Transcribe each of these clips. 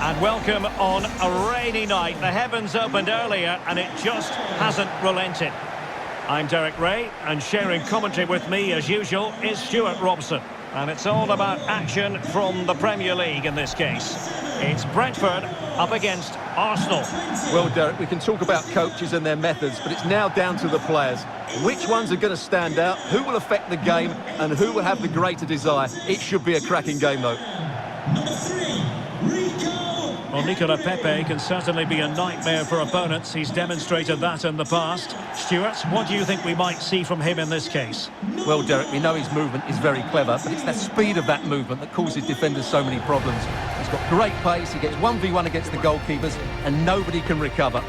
And welcome on a rainy night. The heavens opened earlier and it just hasn't relented. I'm Derek Ray, and sharing commentary with me as usual is Stuart Robson. And it's all about action from the Premier League in this case. It's Brentford up against Arsenal. Well, Derek, we can talk about coaches and their methods, but it's now down to the players. Which ones are going to stand out, who will affect the game, and who will have the greater desire? It should be a cracking game, though. Well, Nicola Pepe can certainly be a nightmare for opponents. He's demonstrated that in the past. Stuart, what do you think we might see from him in this case? Well, Derek, we know his movement is very clever, but it's the speed of that movement that causes defenders so many problems. He's got great pace, he gets 1v1 against the goalkeepers, and nobody can recover.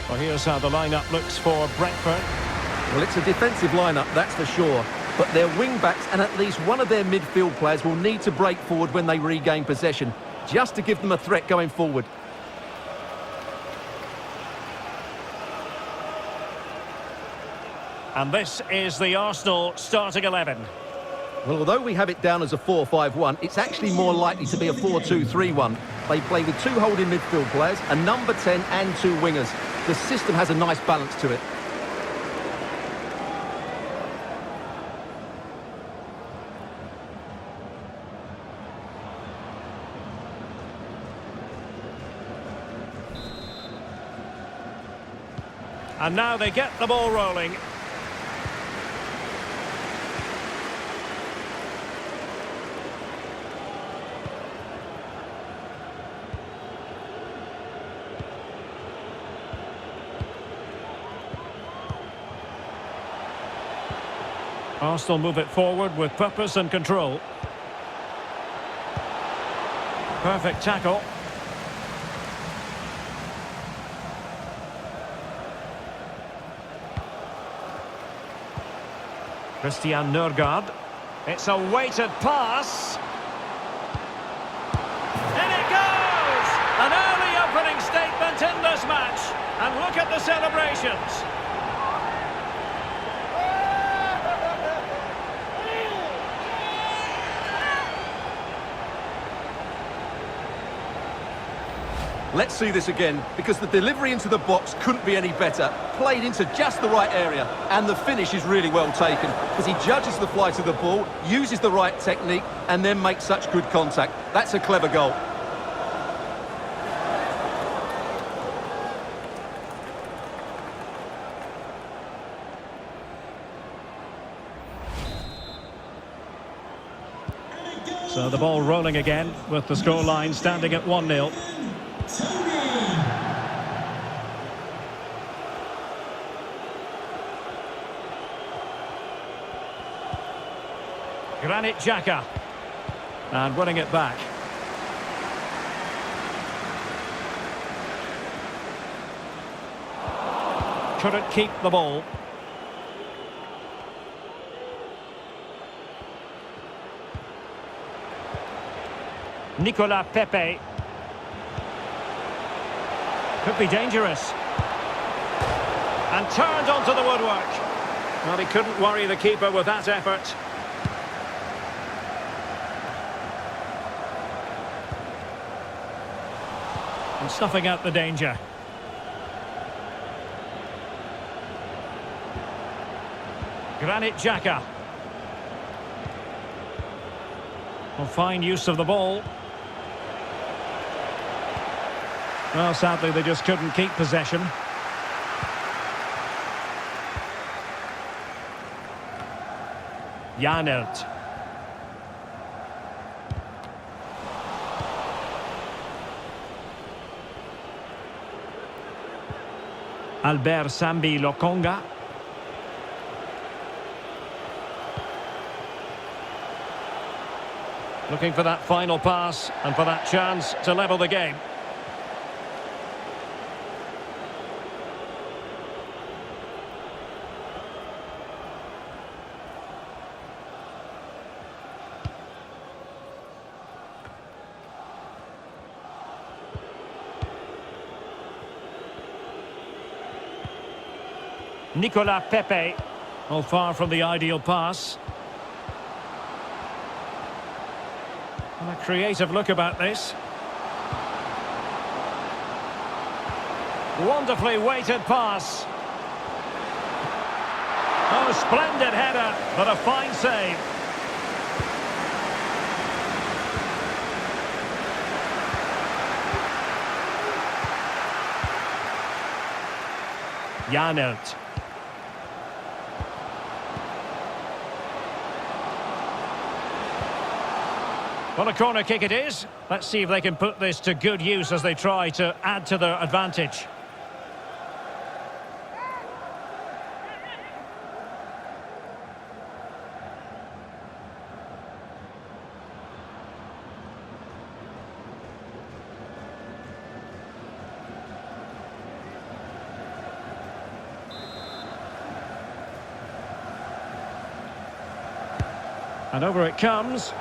Well, here's how the lineup looks for Brentford. Well, it's a defensive lineup, that's for sure. But their wing-backs and at least one of their midfield players will need to break forward when they regain possession, just to give them a threat going forward. And this is the Arsenal starting 11. Well, although we have it down as a 4-5-1, it's actually more likely to be a 4-2-3-1. They play with two holding midfield players, a number 10 and two wingers. The system has a nice balance to it. And now they get the ball rolling. Arsenal move it forward with purpose and control. Perfect tackle. Christian Nørgaard. It's a weighted pass. In it goes! An early opening statement in this match. And look at the celebrations. Let's see this again, because the delivery into the box couldn't be any better. Played into just the right area, and the finish is really well taken, because he judges the flight of the ball, uses the right technique, and then makes such good contact. That's a clever goal. So the ball rolling again, with the scoreline standing at 1-0. Granit Xhaka, and winning it back. Couldn't keep the ball. Nicola Pepe. Could be dangerous. And turned onto the woodwork. Well, he couldn't worry the keeper with that effort. And snuffing out the danger. Granit Xhaka. Well, fine use of the ball. Well, sadly, they just couldn't keep possession. Janelt. Albert Sambi Lokonga. Looking for that final pass and for that chance to level the game. Nicolas Pepe. Oh, far from the ideal pass. And a creative look about this. Wonderfully weighted pass. Oh, splendid header, but a fine save. Janelt. Well, a corner kick it is. Let's see if they can put this to good use as they try to add to their advantage. And over it comes.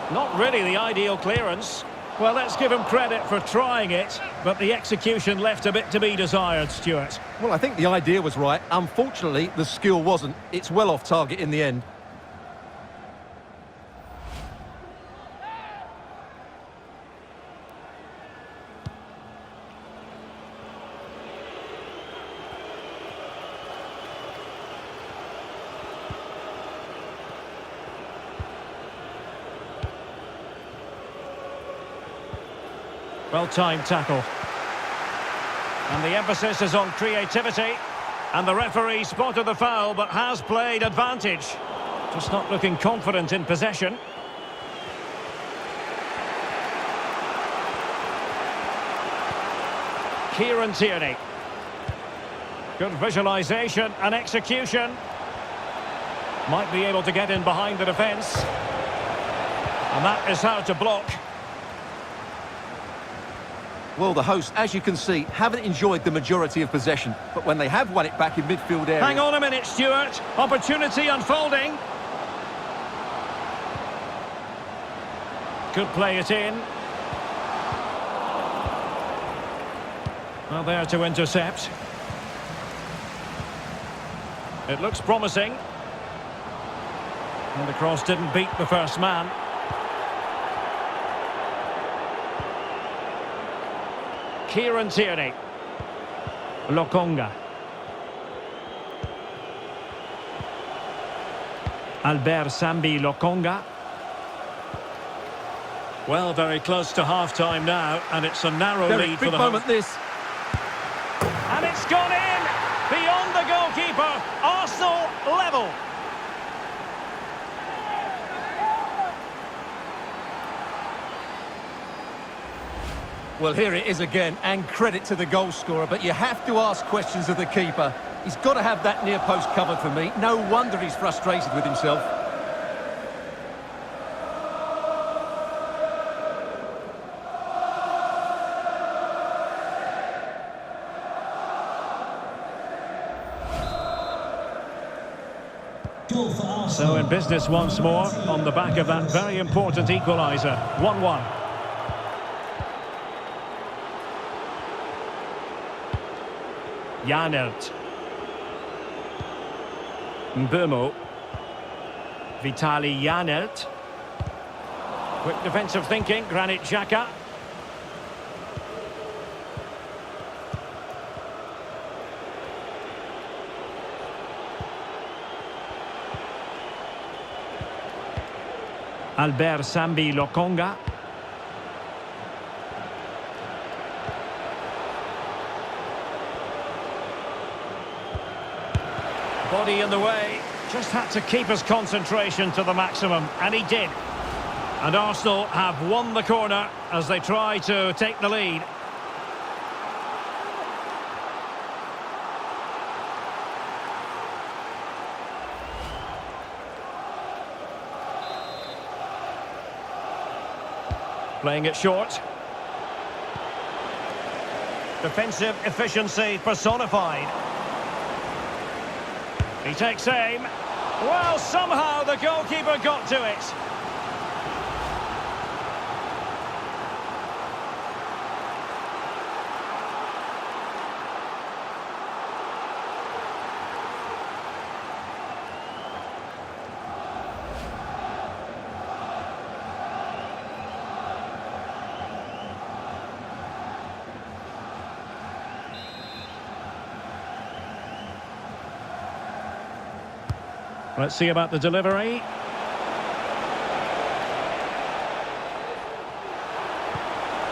Not really the ideal clearance. Well, let's give him credit for trying it, but the execution left a bit to be desired, Stuart. Well, I think the idea was right. Unfortunately, the skill wasn't. It's well off target in the end. Well-timed tackle. And the emphasis is on creativity. And the referee spotted the foul, but has played advantage. Just not looking confident in possession. Kieran Tierney. Good visualisation and execution. Might be able to get in behind the defence. And that is how to block. Well, the hosts, as you can see, haven't enjoyed the majority of possession. But when they have won it back in midfield area... Hang on a minute, Stuart. Opportunity unfolding. Could play it in. Well, there to intercept. It looks promising. And the cross didn't beat the first man. Kieran Tierney. Lokonga. Albert Sambi Lokonga. Well, very close to half-time now, and it's a narrow lead for the big moment this. And it's gone in! Beyond the goalkeeper. Arsenal level. Well, here it is again, and credit to the goal scorer, but you have to ask questions of the keeper. He's got to have that near post covered for me. No wonder he's frustrated with himself. So in business once more, on the back of that very important equaliser. 1-1. Janelt. Mbeumo. Vitali Janelt. Quick defensive thinking, Granit Xhaka. Albert Sambi Lokonga. Body in the way, just had to keep his concentration to the maximum, and he did. And Arsenal have won the corner as they try to take the lead. Playing it short. Defensive efficiency personified. He takes aim. Well, somehow the goalkeeper got to it. Let's see about the delivery.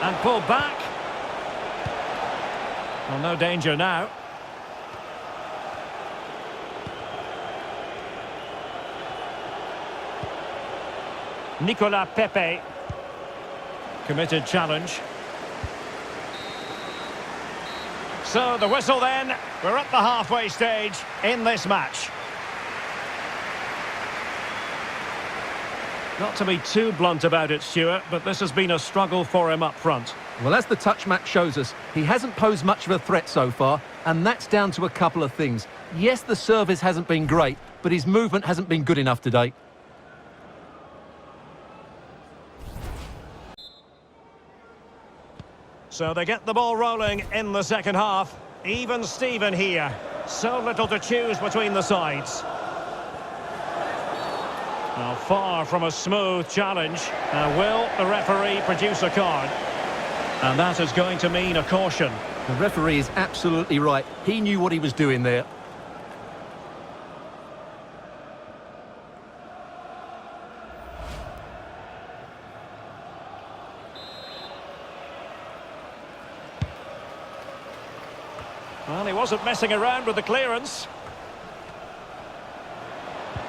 And pulled back. Well, no danger now. Nicolas Pepe. Committed challenge. So the whistle then. We're at the halfway stage in this match. Not to be too blunt about it, Stuart, but this has been a struggle for him up front. Well, as the touch map shows us, he hasn't posed much of a threat so far, and that's down to a couple of things. Yes, the service hasn't been great, but his movement hasn't been good enough today. So they get the ball rolling in the second half. Even Steven here. So little to choose between the sides. Now, far from a smooth challenge. Now, will the referee produce a card? And that is going to mean a caution. The referee is absolutely right. He knew what he was doing there. Well, he wasn't messing around with the clearance.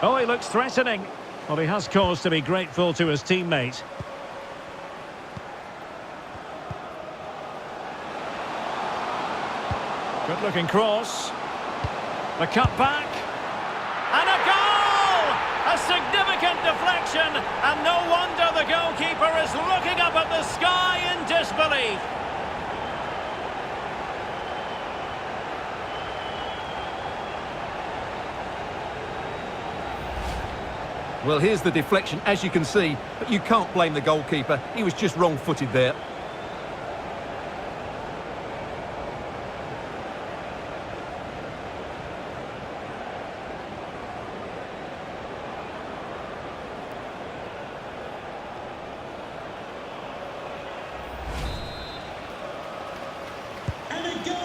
Oh, he looks threatening. Well, he has cause to be grateful to his teammate. Good-looking cross. The cut back. And a goal! A significant deflection. And no wonder the goalkeeper is looking up at the sky in disbelief. Well, here's the deflection, as you can see, but you can't blame the goalkeeper. He was just wrong-footed there.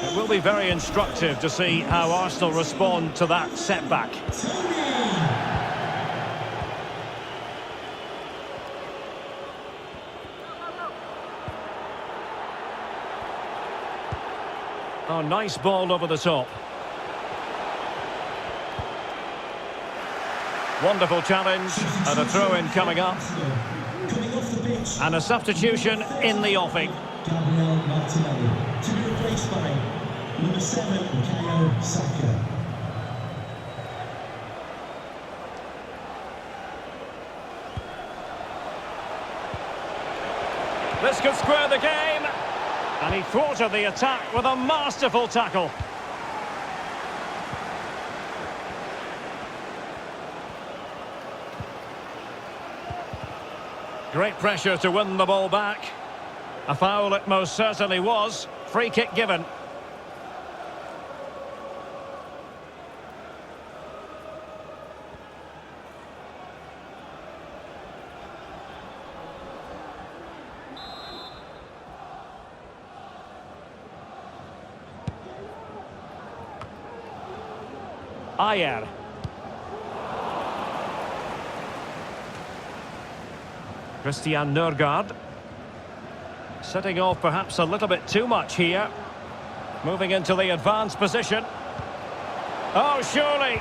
It will be very instructive to see how Arsenal respond to that setback. Oh, nice ball over the top. Wonderful challenge, and a throw-in coming up. And a substitution in the offing. Gabriel Martinelli to be replaced by number 7, Bukayo Saka. This could square the game. And he thwarted the attack with a masterful tackle. Great pressure to win the ball back. A foul it most certainly was. Free kick given. Ayer. Christian Nørgaard. Setting off perhaps a little bit too much here. Moving into the advanced position. Oh, surely.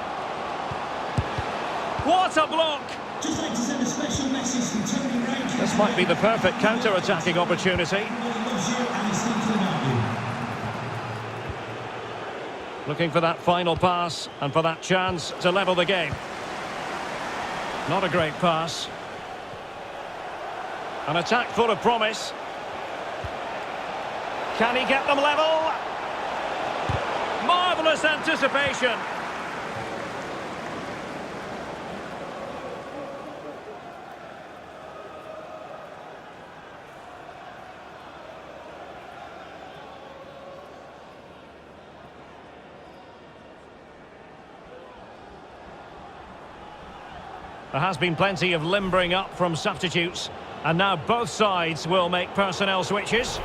What a block! Just like to send a special message from Tony Rankin. This might be the perfect counter-attacking opportunity. He loves you and he's thinking about you. Looking for that final pass and for that chance to level the game. Not a great pass. An attack full of promise. Can he get them level? Marvellous anticipation. There has been plenty of limbering up from substitutes, and now both sides will make personnel switches.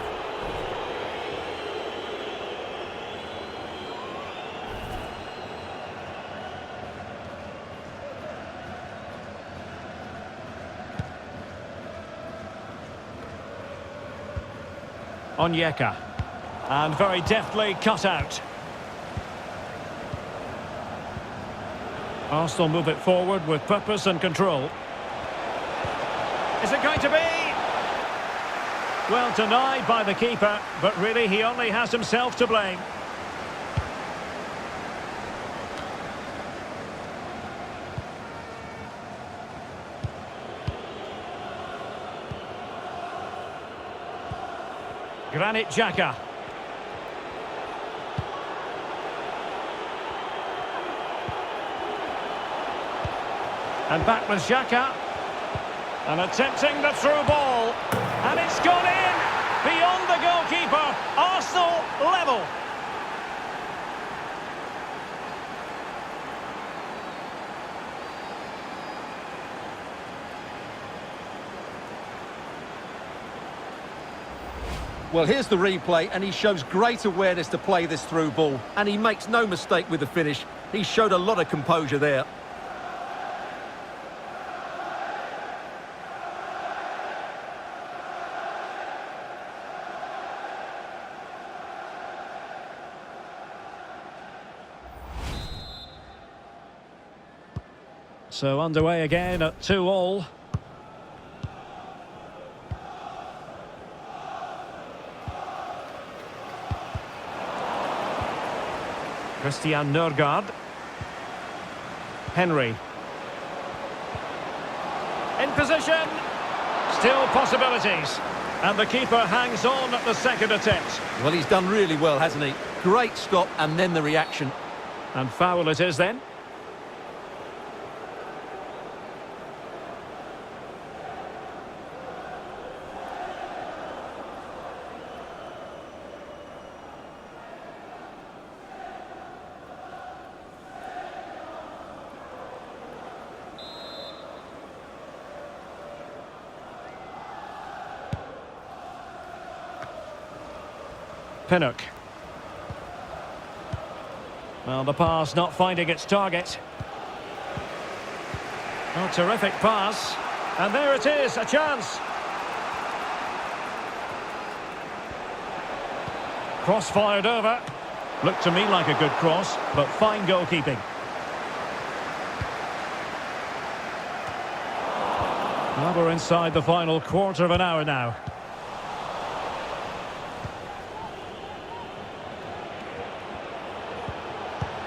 Onyeka. And very deftly cut out. Arsenal move it forward with purpose and control. Is it going to be? Well, denied by the keeper, but really he only has himself to blame. Granit Xhaka. And back with Xhaka. And attempting the through ball. And it's gone in! Beyond the goalkeeper. Arsenal level. Well, here's the replay, and he shows great awareness to play this through ball. And he makes no mistake with the finish. He showed a lot of composure there. So underway again at 2-2. Christian Nørgaard. Henry. In position. Still possibilities. And the keeper hangs on at the second attempt. Well, he's done really well, hasn't he? Great stop and then the reaction. And foul it is then. Pinnock. Well, the pass not finding its target. Oh, terrific pass. And there it is, a chance. Cross fired over. Looked to me like a good cross, but fine goalkeeping. Well, we're inside the final quarter of an hour now.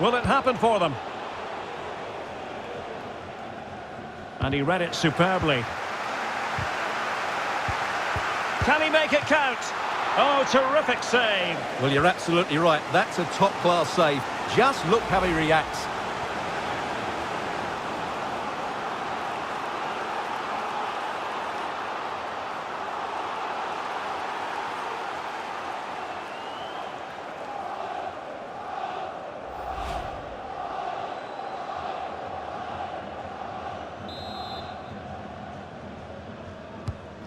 Will it happen for them? And he read it superbly. Can he make it count? Oh, terrific save. Well, you're absolutely right. That's a top-class save. Just look how he reacts.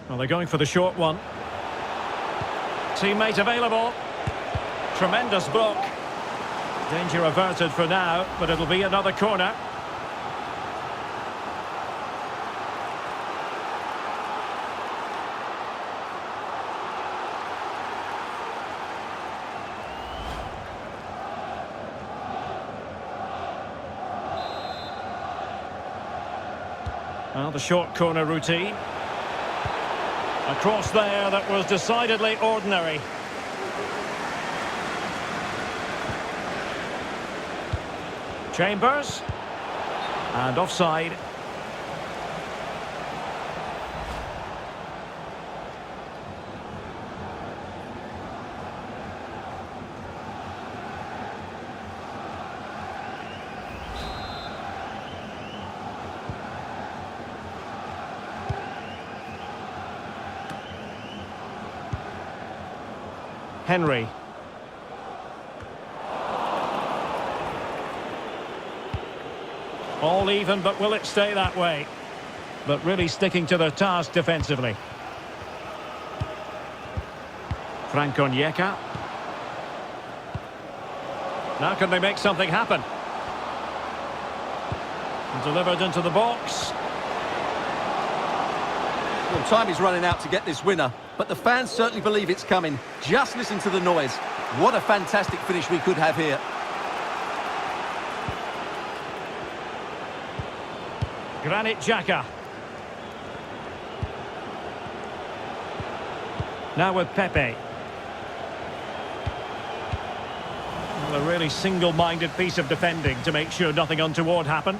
Well, they're going for the short one. Teammate available. Tremendous block. Danger averted for now, but it'll be another corner. Well, the short corner routine. A cross there that was decidedly ordinary. Chambers. And offside. Henry. All even, but will it stay that way? But really sticking to their task defensively. Frank Onyeka. Now can they make something happen? And delivered into the box. Well, time is running out to get this winner, but the fans certainly believe it's coming. Just listen to the noise. What a fantastic finish we could have here. Granit Xhaka. Now with Pepe. Well, a really single-minded piece of defending to make sure nothing untoward happened.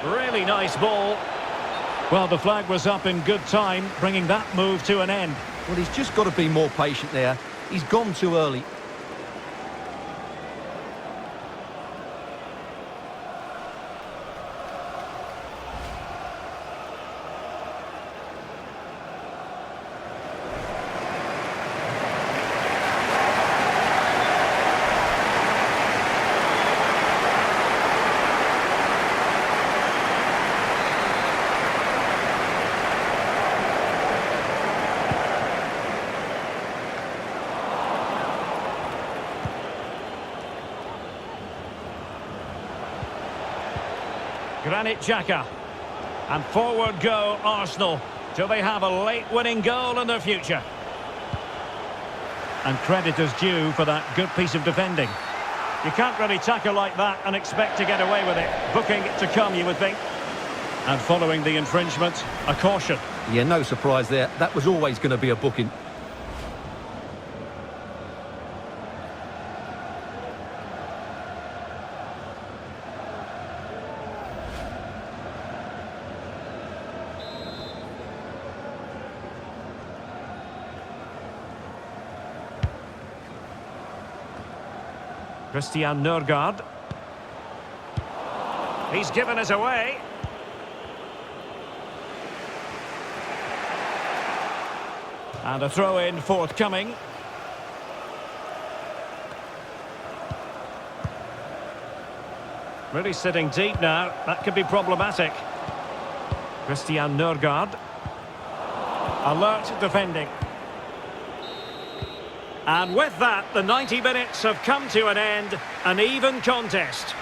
Really nice ball. Well, the flag was up in good time, bringing that move to an end. Well, he's just got to be more patient there. He's gone too early. Granit Xhaka. And forward go Arsenal. Do they have a late winning goal in their future? And credit is due for that good piece of defending. You can't really tackle like that and expect to get away with it. Booking to come, you would think. And following the infringement, a caution. Yeah, no surprise there. That was always going to be a booking. Christian Nørgaard. He's given us away. And a throw-in forthcoming. Really sitting deep now. That could be problematic. Christian Nørgaard. Alert defending. And with that, the 90 minutes have come to an end. An even contest.